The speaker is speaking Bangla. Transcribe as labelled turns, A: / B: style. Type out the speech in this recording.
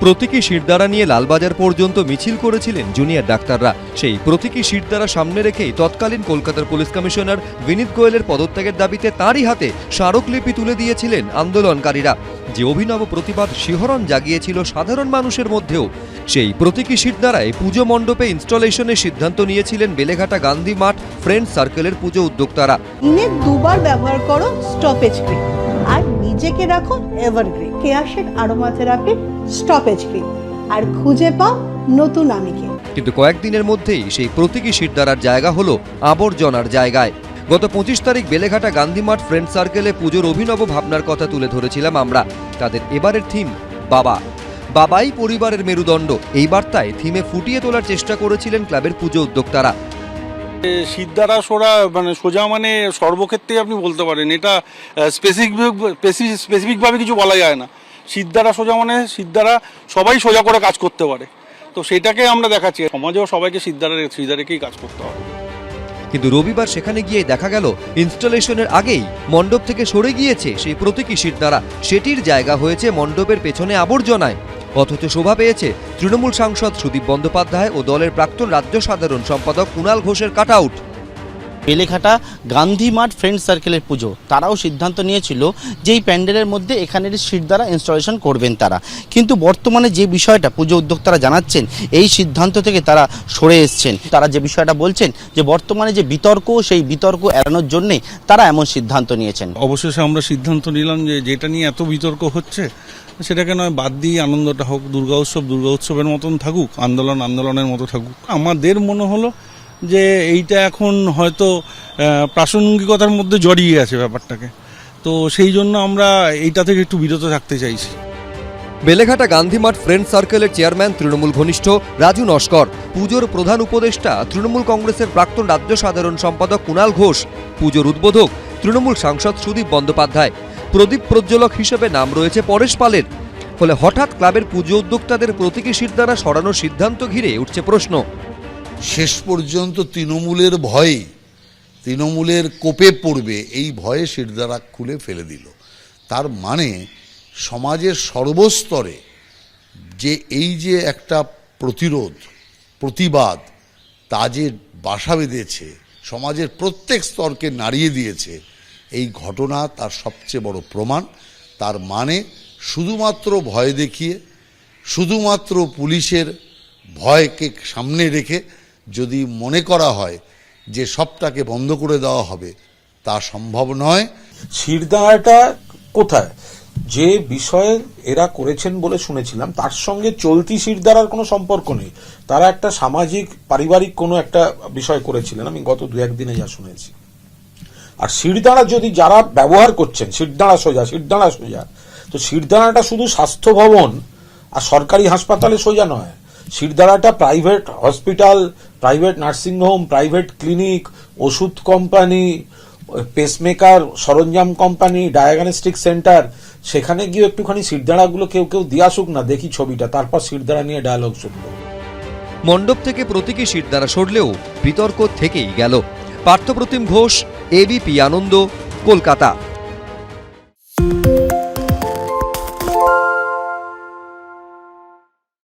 A: প্রতীকী শিরদাঁড়া নিয়ে লালবাজার পর্যন্ত মিছিল করেছিলেন জুনিয়র ডাক্তাররা। সেই প্রতীকী শিরদাঁড়া সামনে রেখেই তৎকালীন কলকাতার পুলিশ কমিশনার বিনীত গোয়েলের পদত্যাগের দাবিতে তাঁরই হাতে স্মারকলিপি তুলে দিয়েছিলেন আন্দোলনকারীরা। যে অভিনব প্রতিবাদ শিহরণ জাগিয়েছিল সাধারণ মানুষের মধ্যেও, সেই প্রতীকী শিরদাঁড়ায় পুজো মণ্ডপে ইনস্টলেশনের সিদ্ধান্ত নিয়েছিলেন বেলেঘাটা গান্ধী মাঠ ফ্রেন্ডস সার্কেলের পুজো উদ্যোক্তারা।
B: দিনে দুবার ব্যবহার করো স্টপেজ ক্রিম আর নিজেকে রাখো এভারগ্রিন কেয়ারশেড আরোমা থেরাপি স্টপেজ ক্রিম আর খুঁজে পাও নতুন আমিকে।
A: কিন্তু কয়েকদিনের মধ্যেই সেই প্রতীকী শিরদাঁড়ার জায়গা হলো আবর্জনার জায়গায়। গত 25 তারিখ বেলেঘাটা গান্ধী মাঠ ফ্রেন্ড সার্কেলে পুজোর অভিনব ভাবনার কথা তুলে ধরেছিলাম আমরা। তাদের এবারের থিম বাবা, বাবাই পরিবারের মেরুদণ্ড। এই বার্তায় থিমে ফুটিয়ে তোলার চেষ্টা করেছিলেন ক্লাবের পুজো উদ্যোক্তারা।
C: শিরদাঁড়া সোজা মানে সর্বক্ষেত্রে আপনি বলতে পারেন, এটা স্পেসিফিকভাবে কিছু বলা যায় না। শিরদাঁড়া সোজা মানে শিরদাঁড়া সবাই সোজা করে কাজ করতে পারে, তো সেটাকে আমরা দেখাচ্ছি। সমাজেও সবাইকে শিরদাঁড়া রেখেই কাজ করতে হবে।
A: কিন্তু রবিবার সেখানে গিয়ে দেখা গেল ইনস্টলেশনের আগেই মণ্ডপ থেকে সরে গিয়েছে সেই প্রতীকী শিরদাঁড়া। সেটির জায়গা হয়েছে মণ্ডপের পেছনে আবর্জনায়। অথচ শোভা পেয়েছে তৃণমূল সাংসদ সুদীপ বন্দ্যোপাধ্যায় ও দলের প্রাক্তন রাজ্য সাধারণ সম্পাদক কুণাল ঘোষের কাটআউট।
D: বেলেঘাটা গান্ধী মাঠ ফ্রেন্ড সার্কেলের পুজো, তারাও সিদ্ধান্ত নিয়েছিল যে এই প্যান্ডেলের মধ্যে এখানের শিরদাঁড়া ইনস্টলেশন করবেন তারা। কিন্তু বর্তমানে যে বিষয়টা পুজো উদ্যোক্তারা জানাচ্ছেন, এই সিদ্ধান্ত থেকে তারা সরে এসছেন। তারা যে বিষয়টা বলছেন যে বর্তমানে যে বিতর্ক, সেই বিতর্ক এড়ানোর জন্যেই তারা এমন সিদ্ধান্ত নিয়েছেন।
C: অবশেষে আমরা সিদ্ধান্ত নিলাম যে যেটা নিয়ে এত বিতর্ক হচ্ছে সেটাকে নয় বাদ দিয়ে আনন্দটা হোক, দুর্গা উৎসবের মতন থাকুক, আন্দোলনের মতো থাকুক। আমাদের মনে হলো যে এইটা এখন হয়তো প্রাসঙ্গিকতার মধ্যে জড়িয়ে আছে ব্যাপারটাকে, তো সেই জন্য আমরা এইটা থেকে একটু বিরত থাকতে চাইছি।
A: বেলেঘাটা গান্ধী মাঠ ফ্রেন্ড সার্কেলের চেয়ারম্যান তৃণমূল ঘনিষ্ঠ রাজু নস্কর, পুজোর প্রধান উপদেষ্টা তৃণমূল কংগ্রেসের প্রাক্তন রাজ্য সাধারণ সম্পাদক কুণাল ঘোষ, পুজোর উদ্বোধক তৃণমূল সাংসদ সুদীপ বন্দ্যোপাধ্যায়, প্রদীপ প্রজ্বলক হিসেবে নাম রয়েছে পরেশ পালের। ফলে হঠাৎ ক্লাবের পুজো উদ্যোক্তাদের প্রতীকী শিরদাঁড়া সরানোর সিদ্ধান্ত ঘিরে উঠছে প্রশ্ন।
E: শেষ পর্যন্ত তৃণমূলের ভয়ে, তৃণমূলের কোপে পড়বে এই ভয়ে শিরদাঁড়া খুলে ফেলে দিল। তার মানে সমাজের সর্বস্তরে যে এই যে একটা প্রতিরোধ, প্রতিবাদ, তা যে বাসা বেঁধেছে, সমাজের প্রত্যেক স্তরকে নাড়িয়ে দিয়েছে, এই ঘটনা তার সবচেয়ে বড় প্রমাণ। তার মানে শুধুমাত্র ভয় দেখিয়ে, শুধুমাত্র পুলিশের ভয়কে সামনে রেখে যদি মনে করা হয় যে সবটাকে বন্ধ করে দেওয়া হবে, তা সম্ভব নয়।
F: শিরদাঁড়াটা কোথায়, যে বিষয়ে এরা করেছেন বলে শুনেছিলাম, তার সঙ্গে চলতি শিরদাঁড়ার কোনো সম্পর্ক নেই। তারা একটা সামাজিক পারিবারিক কোনো একটা বিষয় করেছিলেন, আমি গত 2-1 দিনে যা শুনেছি। আর শিরদাঁড়া যদি যারা ব্যবহার করছেন, শিরদাঁড়া সোজা, তো শিরদাঁড়াটা শুধু স্বাস্থ্য ভবন আর সরকারি হাসপাতালে সোজা নয়। শিরদাঁড়াটা private hospital, private nursing home, private clinic, ওষুধ কোম্পানি, পেসমেকার সরঞ্জাম কোম্পানি, ডায়াগনস্টিক সেন্টার, সেখানে গিয়ে একটুখানি শিরদাঁড়াগুলো কেউ দিয়ে আসুক না, দেখি ছবিটা, তারপর শিরদাঁড়া নিয়ে ডায়ালগ শুনবো।
A: মণ্ডপ থেকে প্রতীকী শিরদাঁড়া সরলেও বিতর্ক থেকেই গেল। পার্থপ্রতিম ঘোষ, এবিপি আনন্দ, কলকাতা।